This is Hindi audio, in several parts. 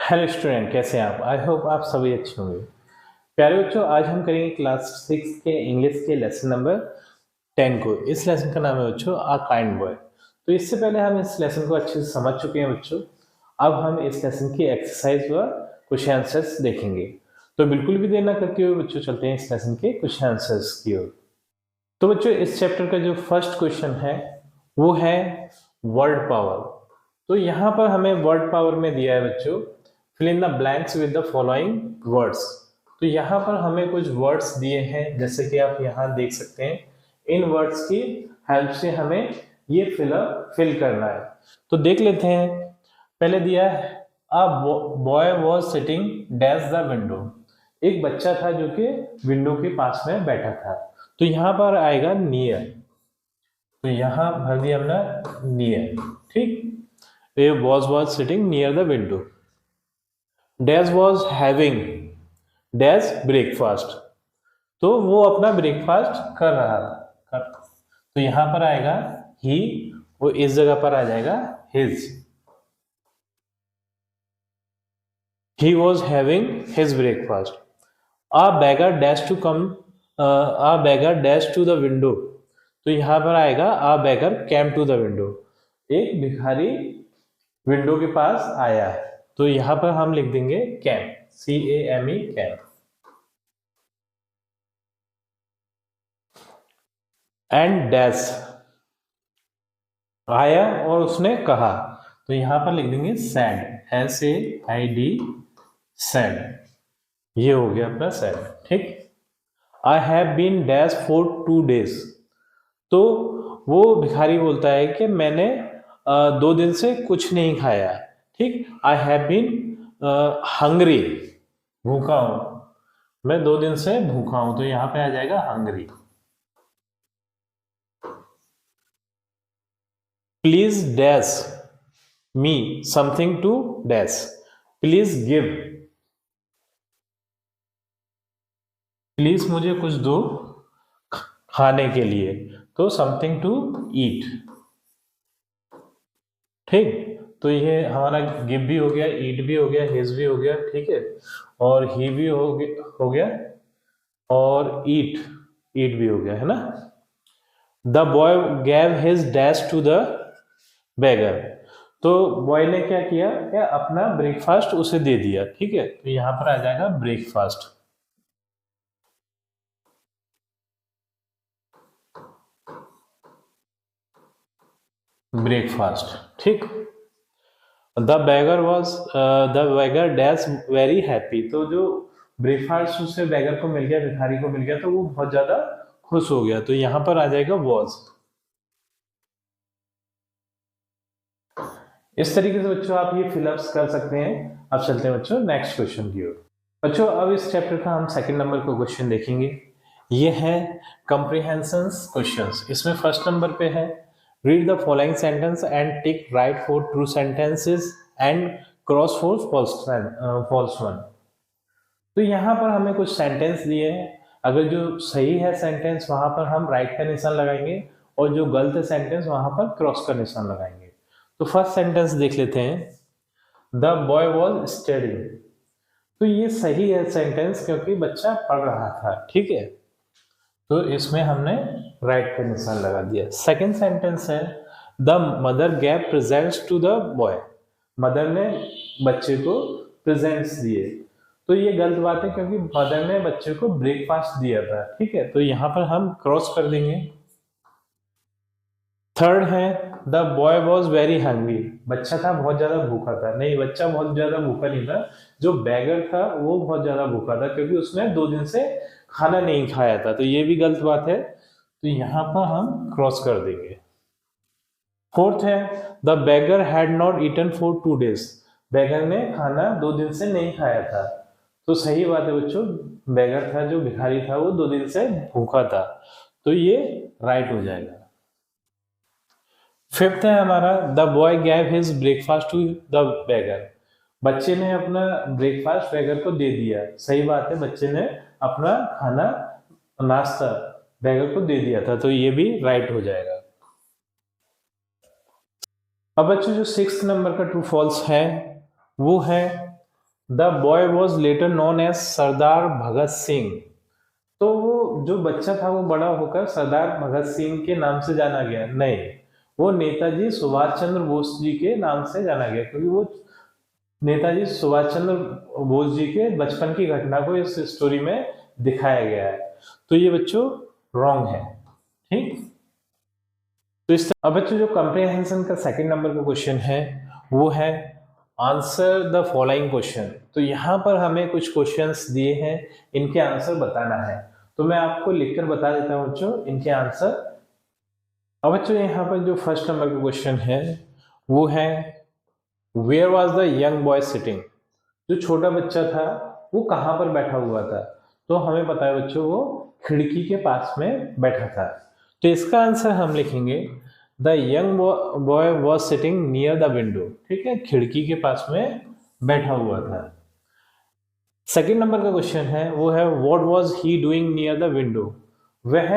हेलो स्टूडेंट, कैसे हैं आप? आई होप आप सभी अच्छे होंगे। प्यारे बच्चों, आज हम करेंगे क्लास 6 के इंग्लिश के लेसन नंबर 10 को। इस लेसन का नाम है बच्चों आ काइंड बॉय। तो इससे पहले हम इस लेसन को अच्छे से समझ चुके हैं बच्चों। अब हम इस लेसन की एक्सरसाइज व क्वेश्चन आंसर्स देखेंगे। तो बिल्कुल भी देर ना करते हुए बच्चों चलते हैं इस लेसन के क्वेश्चन आंसर्स की ओर। तो बच्चों, इस चैप्टर का जो फर्स्ट क्वेश्चन है वो है वर्ड पावर। तो यहाँ पर हमें वर्ड पावर में दिया है बच्चों, fill in the blanks with the following words. तो यहाँ पर हमें कुछ वर्ड्स दिए हैं, जैसे कि आप यहाँ देख सकते हैं। इन वर्ड्स की हेल्प से हमें ये फिल करना है। तो देख लेते हैं। पहले दिया है a boy was sitting dash the window. एक बच्चा था जो कि विंडो के पास में बैठा था। तो यहाँ पर आएगा नियर। तो यहाँ भर दिया हमने नियर। ठीक, ए was sitting near the window. Dash was having dash breakfast. तो वो अपना ब्रेकफास्ट कर रहा था। तो यहां पर आएगा ही, वो इस जगह पर आ जाएगा his. He was having his breakfast. A beggar dash to come a beggar dash to the window. तो यहां पर आएगा a beggar came to the window. एक भिखारी विंडो के पास आया। तो यहां पर हम लिख देंगे came, CAME came. And dash आया और उसने कहा। तो यहां पर लिख देंगे सैड, SAID सैड। ये हो गया अपना सैड। ठीक, I have been dash for 2 days। तो वो भिखारी बोलता है कि मैंने 2 दिन से कुछ नहीं खाया। ठीक, आई हैव बीन हंग्री, भूखा हूं। मैं 2 दिन से भूखा हूं। तो यहां पे आ जाएगा hungry. Please dash me something to dash. Please give, please मुझे कुछ दो खाने के लिए। तो समथिंग टू ईट। ठीक, तो ये हमारा गिव भी हो गया, ईट भी हो गया, हिज भी हो गया। ठीक है, और ही भी हो गया और ईट ईट भी हो गया, है ना। The boy gave his dash to the beggar. तो बॉय ने क्या किया, क्या अपना ब्रेकफास्ट उसे दे दिया। ठीक है, तो यहां पर आ जाएगा ब्रेकफास्ट। ब्रेकफास्ट। ठीक, the bagger was the bagger dash very happy. तो जो ब्रेकफास्ट उसे बैगर को मिल गया, भिखारी को मिल गया, तो वो बहुत ज्यादा खुश हो गया। तो यहां पर आ जाएगा वॉज। इस तरीके से बच्चों आप ये फिलअप्स कर सकते हैं। अब चलते हैं बच्चों नेक्स्ट क्वेश्चन की ओर। बच्चों, अब इस चैप्टर का हम सेकंड नंबर को क्वेश्चन देखेंगे। ये है कंप्रीहेंशंस क्वेश्चंस। इसमें फर्स्ट नंबर पे है read the following sentence and tick right for true sentences and cross for false one. तो यहाँ पर हमें कुछ सेंटेंस दिए हैं। अगर जो सही है सेंटेंस, वहां पर हम राइट का निशान लगाएंगे, और जो गलत है सेंटेंस, वहां पर क्रॉस का निशान लगाएंगे। तो फर्स्ट सेंटेंस देख लेते हैं। The boy was studying. तो ये सही है सेंटेंस, क्योंकि बच्चा पढ़ रहा था। ठीक है, तो इसमें हमने राइट का निशान लगा दिया। सेकंड सेंटेंस है the mother gave presents to the boy. Mother ने बच्चे को प्रेजेंट्स दिए। तो ये गलत बात है, क्योंकि मदर ने बच्चे को ब्रेकफास्ट दिया था। ठीक है, तो यहां पर हम क्रॉस कर देंगे। थर्ड है the boy was very hungry. बच्चा था बहुत ज्यादा भूखा था। नहीं, बच्चा बहुत ज्यादा भूखा नहीं था। जो बैगर था वो बहुत ज्यादा भूखा था, क्योंकि उसने 2 दिन से खाना नहीं खाया था। तो ये भी गलत बात है, तो यहां पर हम क्रॉस कर देंगे। फोर्थ है the beggar had not eaten for 2 days। Beggar ने खाना 2 दिन से नहीं खाया था। तो सही बात है बच्चों, बैगर था जो भिखारी था वो 2 दिन से भूखा था। तो ये राइट हो जाएगा। फिफ्थ है हमारा the boy gave his breakfast to the beggar. बच्चे ने अपना ब्रेकफास्ट बैगर को दे दिया। सही बात है, बच्चे ने अपना खाना नाश्ता बैगर को दे दिया था। तो ये भी राइट हो जाएगा। अब बच्चों, जो 6th नंबर का ट्रू फॉल्स है वो है the boy was later known as Sardar Bhagat Singh. तो वो जो बच्चा था वो बड़ा होकर सरदार भगत सिंह के नाम से जाना गया? नहीं, वो नेताजी सुभाष चंद्र बोस जी के नाम से जाना गया, क्योंकि वो नेताजी सुभाष चंद्र बोस जी के बचपन की घटना को इस स्टोरी में दिखाया गया है। तो ये बच्चों रॉन्ग है। ठीक, तो इस अब बच्चों जो कंप्रीहेंशन का सेकंड नंबर का क्वेश्चन है वो है आंसर द फॉलोइंग क्वेश्चन। तो यहाँ पर हमें कुछ क्वेश्चंस दिए हैं, इनके आंसर बताना है। तो मैं आपको लिखकर बता देता हूँ बच्चों इनके आंसर। अब बच्चों यहाँ पर जो फर्स्ट नंबर का क्वेश्चन है वो है where was the young boy sitting. जो छोटा बच्चा था वो कहाँ पर बैठा हुआ था? तो हमें पता है बच्चों वो खिड़की के पास में बैठा था। तो इसका आंसर हम लिखेंगे the young boy was sitting near the window. ठीक है, खिड़की के पास में बैठा हुआ था। सेकेंड नंबर का क्वेश्चन है वो है what was he doing near the window. वह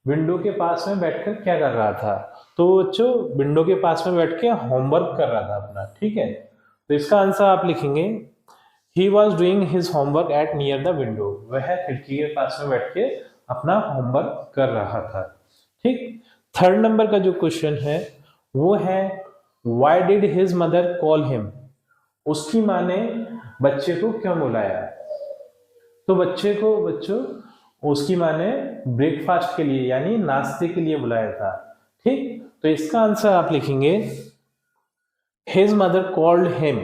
विंडो के पास में बैठकर क्या कर रहा था? तो बच्चों विंडो के पास में बैठ के होमवर्क कर रहा था अपना। ठीक है, तो इसका आंसर आप लिखेंगे he was doing his homework eight near the window. वह खिड़की के पास में बैठ के अपना होमवर्क कर रहा था। ठीक, थर्ड नंबर का जो क्वेश्चन है वो है why did his mother call him. उसकी माँ ने बच्चे को क्यों बुलाया? तो बच्चे को बच्चों उसकी माँ ने ब्रेकफास्ट के लिए यानी नाश्ते के लिए बुलाया था। ठीक, तो इसका आंसर आप लिखेंगे his mother called him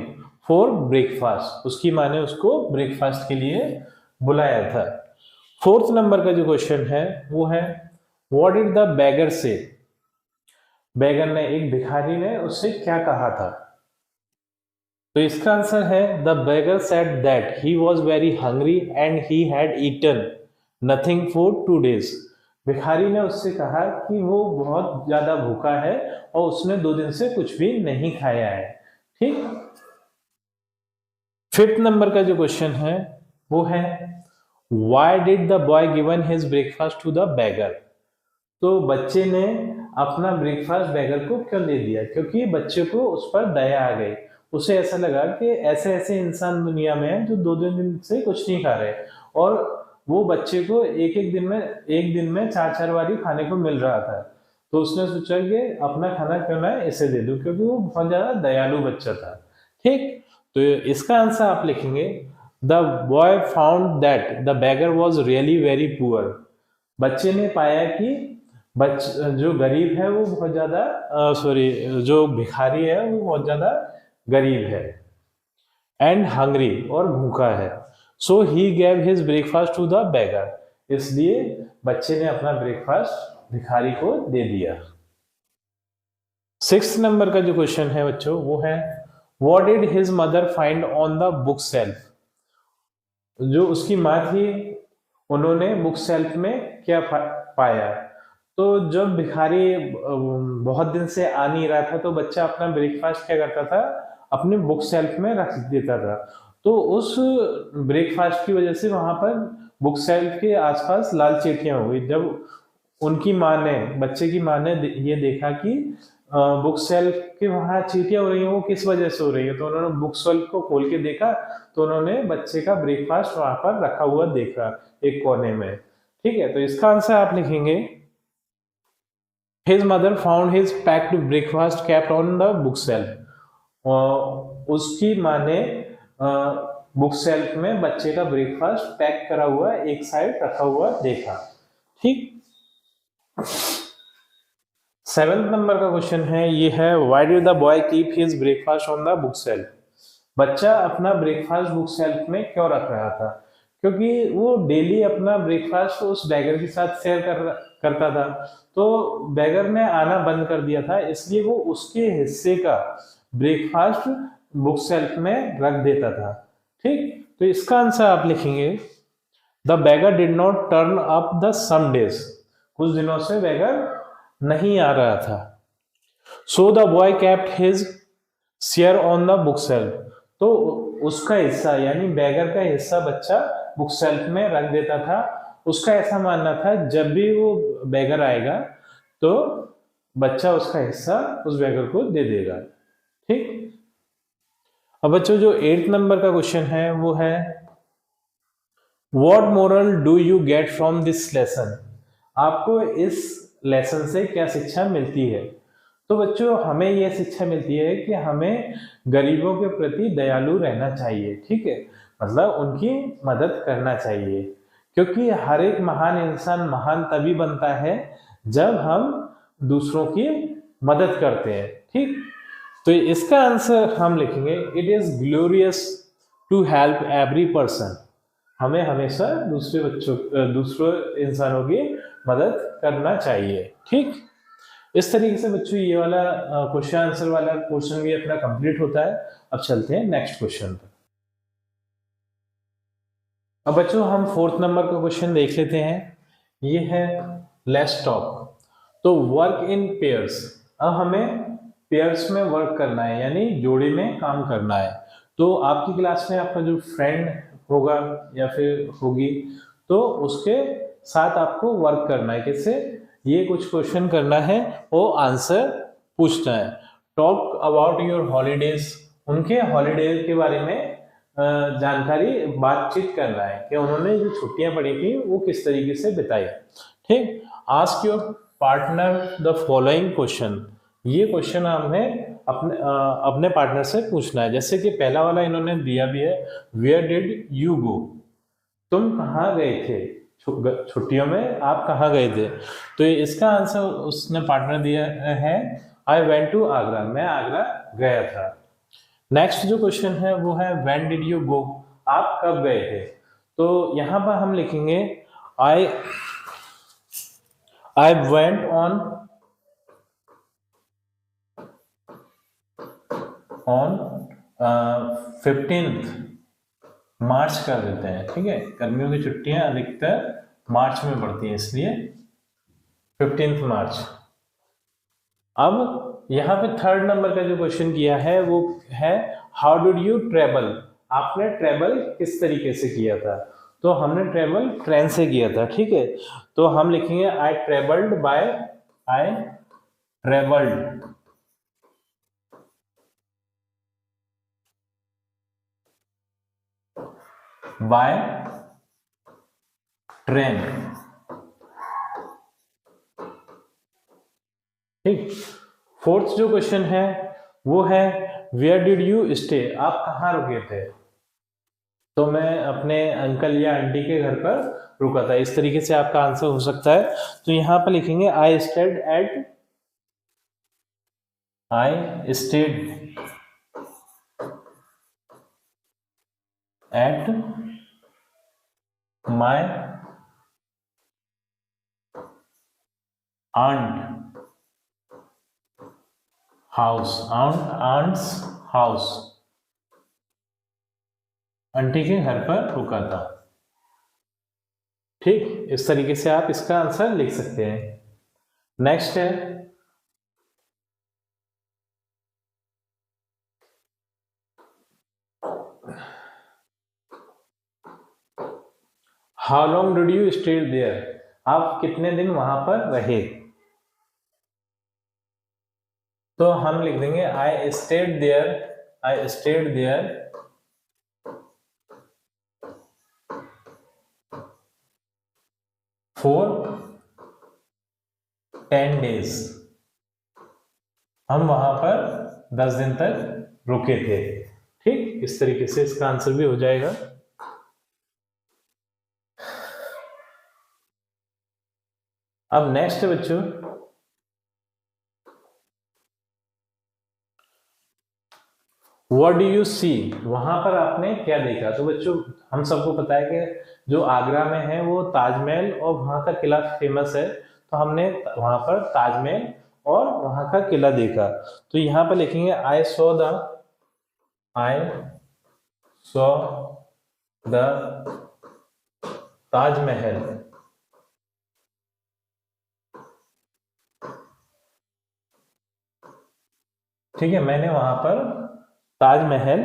for breakfast. उसकी माँ ने उसको ब्रेकफास्ट के लिए बुलाया था। फोर्थ नंबर का जो क्वेश्चन है वो है व्हाट डिड द बेगर से। बेगर ने, एक भिखारी ने उससे क्या कहा था? तो इसका आंसर है the beggar said that he was very hungry and he had eaten nothing for 2 days। भिखारी ने उससे कहा कि वो बहुत ज्यादा भूखा है और उसने 2 दिन से कुछ भी नहीं खाया है। ठीक, फिफ्थ नंबर का जो क्वेश्चन है वो है why did the boy given his breakfast to the beggar. तो बच्चे ने अपना ब्रेकफास्ट बेगर को क्यों दे दिया? क्योंकि बच्चे को उस पर दया आ गई। उसे ऐसा लगा कि ऐसे ऐसे इंसान दुनिया में हैं जो 2 दिन से कुछ नहीं खा रहे, और वो बच्चे को एक दिन में 4-4 बारी खाने को मिल रहा था। तो उसने सोचा कि अपना खाना क्यों ना इसे दे दूं, क्योंकि वो बहुत ज्यादा दयालु बच्चा था। ठीक, तो इसका आंसर आप लिखेंगे the boy found that the beggar was really very poor. बच्चे ने पाया कि जो गरीब है वो बहुत ज्यादा जो भिखारी है वो बहुत ज्यादा गरीब है एंड हंग्री और भूखा है। So he gave his breakfast to the beggar. इसलिए बच्चे ने अपना ब्रेकफास्ट भिखारी को दे दिया। सिक्स्थ नंबर का जो क्वेश्चन है बच्चों वो है what did his mother find on the book self. जो उसकी माँ थी उन्होंने बुक सेल्फ में क्या पाया? तो जब भिखारी बहुत दिन से आ नहीं रहा था तो बच्चा अपना ब्रेकफास्ट क्या करता था? अपने बुक सेल्फ में रख देता था। तो उस ब्रेकफास्ट की वजह से वहां पर बुक सेल्फ के आसपास लाल चींटियां हो गई। जब उनकी माँ ने, बच्चे की माँ ने ये देखा कि बुक सेल्फ के वहां चींटियां हो रही हैं, वो किस वजह से हो रही है, तो उन्होंने बुक सेल्फ को खोल के देखा तो उन्होंने बच्चे का ब्रेकफास्ट वहां पर रखा हुआ देखा एक कोने में। ठीक है, तो इसका आंसर आप लिखेंगे His mother found his packed breakfast kept on the bookshelf। उसकी माँ ने बुक सेल्फ में बच्चे का ब्रेकफास्ट पैक करा हुआ एक साइड रखा हुआ देखा। ठीक, सेवेंथ नंबर का क्वेश्चन है ये है why did the boy keep his breakfast on the book self. बच्चा अपना ब्रेकफास्ट बुक सेल्फ में क्यों रख रहा था? क्योंकि वो डेली अपना ब्रेकफास्ट उस बैगर के साथ शेयर करता था। तो बैगर ने आना बंद कर दिया था, इसलिए वो उसके हिस्से का ब्रेकफास्ट बुक सेल्फ में रख देता था। ठीक, तो इसका आंसर आप लिखेंगे the beggar did not turn up the some days. कुछ दिनों से बैगर नहीं आ रहा था। So the boy kept his share on the book shelf. तो उसका हिस्सा यानी बैगर का हिस्सा बच्चा बुक सेल्फ में रख देता था। उसका ऐसा मानना था जब भी वो बैगर आएगा तो बच्चा उसका हिस्सा उस बैगर को दे देगा। ठीक, अब बच्चों जो 8th नंबर का क्वेश्चन है वो है what moral do you get from this lesson. आपको इस लेसन से क्या शिक्षा मिलती है। तो बच्चों हमें यह शिक्षा मिलती है कि हमें गरीबों के प्रति दयालु रहना चाहिए, ठीक है, मतलब उनकी मदद करना चाहिए, क्योंकि हर एक महान इंसान महान तभी बनता है जब हम दूसरों की मदद करते हैं, ठीक। तो इसका आंसर हम लिखेंगे it is glorious to help every person. हमें हमेशा दूसरे इंसानों की मदद करना चाहिए, ठीक। इस तरीके से बच्चों ये वाला क्वेश्चन आंसर वाला पोर्शन भी अपना कंप्लीट होता है। अब चलते हैं नेक्स्ट क्वेश्चन पर। अब बच्चों हम 4th नंबर का क्वेश्चन देख लेते हैं। ये है लेट्स टॉक। तो वर्क इन पेयर्स, अब हमें पेयर्स में वर्क करना है, यानी जोड़े में काम करना है। तो आपकी क्लास में आपका जो फ्रेंड होगा या फिर होगी, तो उसके साथ आपको वर्क करना है। कैसे, ये कुछ क्वेश्चन करना है और आंसर पूछना है। टॉक अबाउट योर हॉलीडेज, उनके हॉलीडेज के बारे में जानकारी बातचीत करना है कि उन्होंने जो छुट्टियां पड़ी थी वो किस तरीके से बिताई, ठीक। Ask your partner the following question, ये क्वेश्चन हमें अपने पार्टनर से पूछना है। जैसे कि पहला वाला इन्होंने दिया भी है, वेयर डिड यू गो, तुम कहाँ गए थे, छुट्टियों में आप कहाँ गए थे। तो इसका आंसर उसने पार्टनर दिया है आई वेंट टू आगरा, मैं आगरा गया था। नेक्स्ट जो क्वेश्चन है वो है व्हेन डिड यू गो, आप कब गए थे। तो यहां पर हम लिखेंगे आई वेंट ऑन 15th मार्च कर देते हैं, ठीक है। गर्मियों की छुट्टियां अधिकतर मार्च में पड़ती हैं, इसलिए 15th मार्च। अब यहाँ पे 3rd नंबर का जो क्वेश्चन किया है वो है हाउ डिड यू ट्रेवल, आपने ट्रेवल किस तरीके से किया था। तो हमने ट्रेवल ट्रेन से किया था, ठीक है। तो हम लिखेंगे आई ट्रेवल्ड बाय ट्रेन, ठीक। 4th जो क्वेश्चन है वो है वेयर डिड यू स्टे, आप कहाँ रुके थे। तो मैं अपने अंकल या आंटी के घर पर रुका था, इस तरीके से आपका आंसर हो सकता है। तो यहाँ पर लिखेंगे I stayed at my aunt's house, aunty के घर पर रुका था, ठीक। इस तरीके से आप इसका आंसर लिख सकते हैं। नेक्स्ट है how long did you stay there, आप कितने दिन वहां पर रहे। तो हम लिख देंगे I stayed there for 10 days, हम वहां पर 10 दिन तक रुके थे, ठीक। इस तरीके से इसका आंसर भी हो जाएगा। अब नेक्स्ट है बच्चों व्हाट डू यू सी, वहां पर आपने क्या देखा। तो बच्चों हम सबको पता है कि जो आगरा में है वो ताजमहल और वहां का किला फेमस है। तो हमने वहां पर ताजमहल और वहां का किला देखा। तो यहाँ पर लिखेंगे आई सॉ द ताजमहल, ठीक है, मैंने वहां पर ताजमहल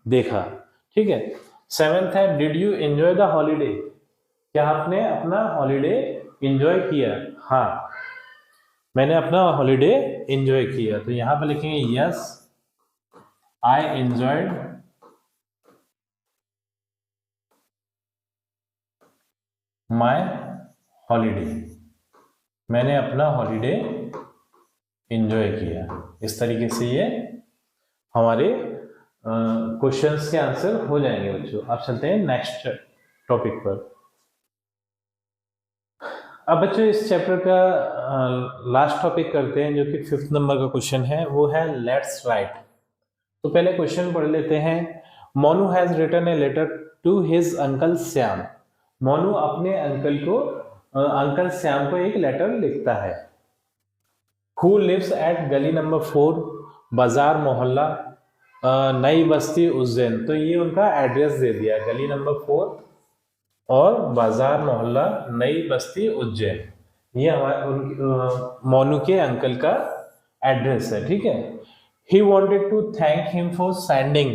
देखा, ठीक है। 7th है did you enjoy the holiday, क्या आपने अपना हॉलीडे एंजॉय किया। हाँ, मैंने अपना हॉलीडे एंजॉय किया। तो यहाँ पर लिखेंगे yes I enjoyed my holiday, मैंने अपना हॉलीडे एंजॉय किया। इस तरीके से ये हमारे क्वेश्चंस के आंसर हो जाएंगे बच्चों। अब चलते हैं नेक्स्ट टॉपिक पर। अब बच्चों इस चैप्टर का लास्ट टॉपिक करते हैं, जो कि 5th नंबर का क्वेश्चन है, वो है लेट्स राइट। तो पहले क्वेश्चन पढ़ लेते हैं। Monu has written a letter to his uncle Shyam. Monu अपने अंकल श्याम को एक लेटर लिखता है। हु लिव्स एट गली नंबर 4, बाजार मोहल्ला, नई बस्ती उज्जैन। तो ये उनका एड्रेस दे दिया, गली नंबर 4 और बाजार मोहल्ला नई बस्ती उज्जैन। ये हमारे मोनू के अंकल का एड्रेस है, ठीक है। He wanted to thank him for sending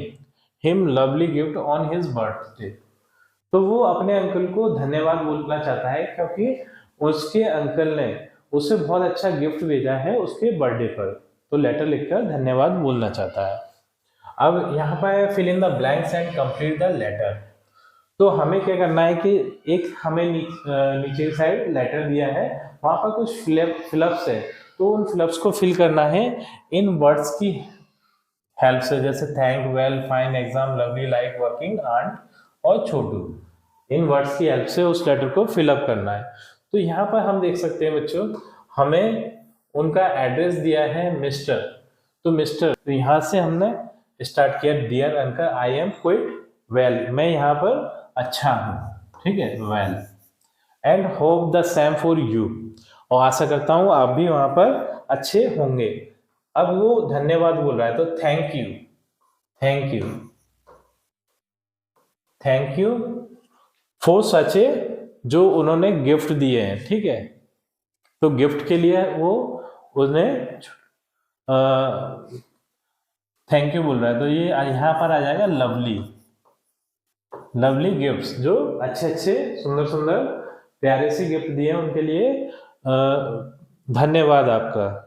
him lovely gift on his birthday। तो वो अपने अंकल को धन्यवाद बोलना चाहता है, क्योंकि उसके अंकल ने उसे बहुत अच्छा गिफ्ट भेजा है उसके बर्थडे पर। तो लेटर लिखकर धन्यवाद बोलना चाहता है। अब यहाँ पर fill in the blanks and complete the letter. तो हमें क्या करना है कि एक हमें नीचे साइड लेटर दिया है, वहां पर कुछ फिलअप्स है, तो उन फिलअप्स को फिल करना है इन वर्ड्स की हेल्प से, जैसे thank, well, fine, exam, lovely, like, working, aunt और छोटू। इन वर्ड्स की हेल्प से उस लेटर को फिलअप करना है। तो यहाँ पर हम देख सकते हैं बच्चों, हमें उनका एड्रेस दिया है मिस्टर। तो मिस्टर, तो यहाँ से हमने स्टार्ट किया, dear uncle I am quite well, मैं यहाँ पर अच्छा हूँ, ठीक है, well. And hope the same for you, और आशा करता हूँ आप भी वहां पर अच्छे होंगे। अब वो धन्यवाद बोल रहा है, तो thank you, thank you, thank you for such a, जो उन्होंने गिफ्ट दिए हैं, ठीक है। तो गिफ्ट के लिए वो उन्हें थैंक यू बोल रहा है। तो ये यहाँ पर आ जाएगा लवली, लवली गिफ्ट्स, जो अच्छे अच्छे सुंदर सुंदर प्यारे से गिफ्ट दिए हैं, उनके लिए धन्यवाद आपका।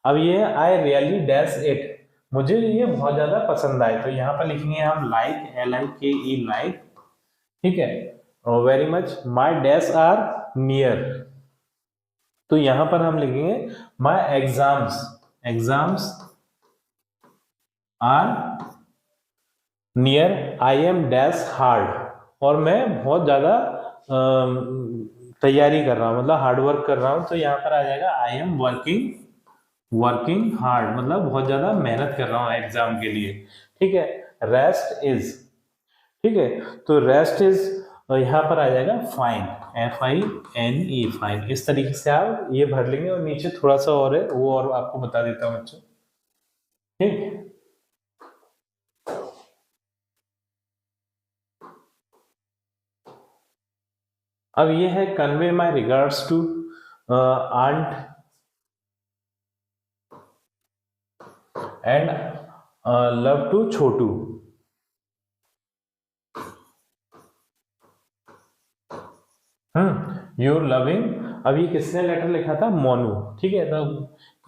अब ये आई रियली डैश इट, मुझे ये बहुत ज्यादा पसंद आए। तो यहाँ पर लिखेंगे हम लाइक, LIKE, लाइक, ठीक है। और very much, my dash are near, तो यहाँ पर हम लिखेंगे my exams, exams are near, I am dash hard, और मैं बहुत ज्यादा तैयारी कर रहा हूँ, मतलब हार्ड वर्क कर रहा हूँ। तो यहाँ पर आ जाएगा आई एम वर्किंग हार्ड, मतलब बहुत ज्यादा मेहनत कर रहा हूँ एग्जाम के लिए, ठीक है। रेस्ट इज, ठीक है, तो रेस्ट इज यहाँ पर आ जाएगा फाइन, FINE, फाइन। इस तरीके से आप ये भर लेंगे, और नीचे थोड़ा सा और है, वो और आपको बता देता हूँ बच्चों, ठीक। अब ये है convey my regards to aunt and love to Chhotu. Your loving, अब ये किसने लेटर लिखा था, मोनू, ठीक है। तो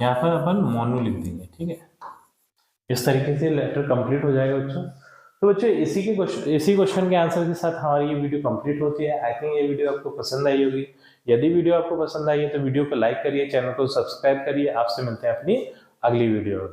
यहाँ पर अपन मोनू लिख देंगे, ठीक है। इस तरीके से लेटर कंप्लीट हो जाएगा बच्चों। तो बच्चों इसी क्वेश्चन के आंसर के साथ हमारी ये वीडियो कंप्लीट होती है। आई थिंक ये वीडियो आपको पसंद आई होगी। यदि वीडियो आपको पसंद आई है तो वीडियो को लाइक करिए, चैनल को सब्सक्राइब करिए। आपसे मिलते हैं अपनी अगली वीडियो।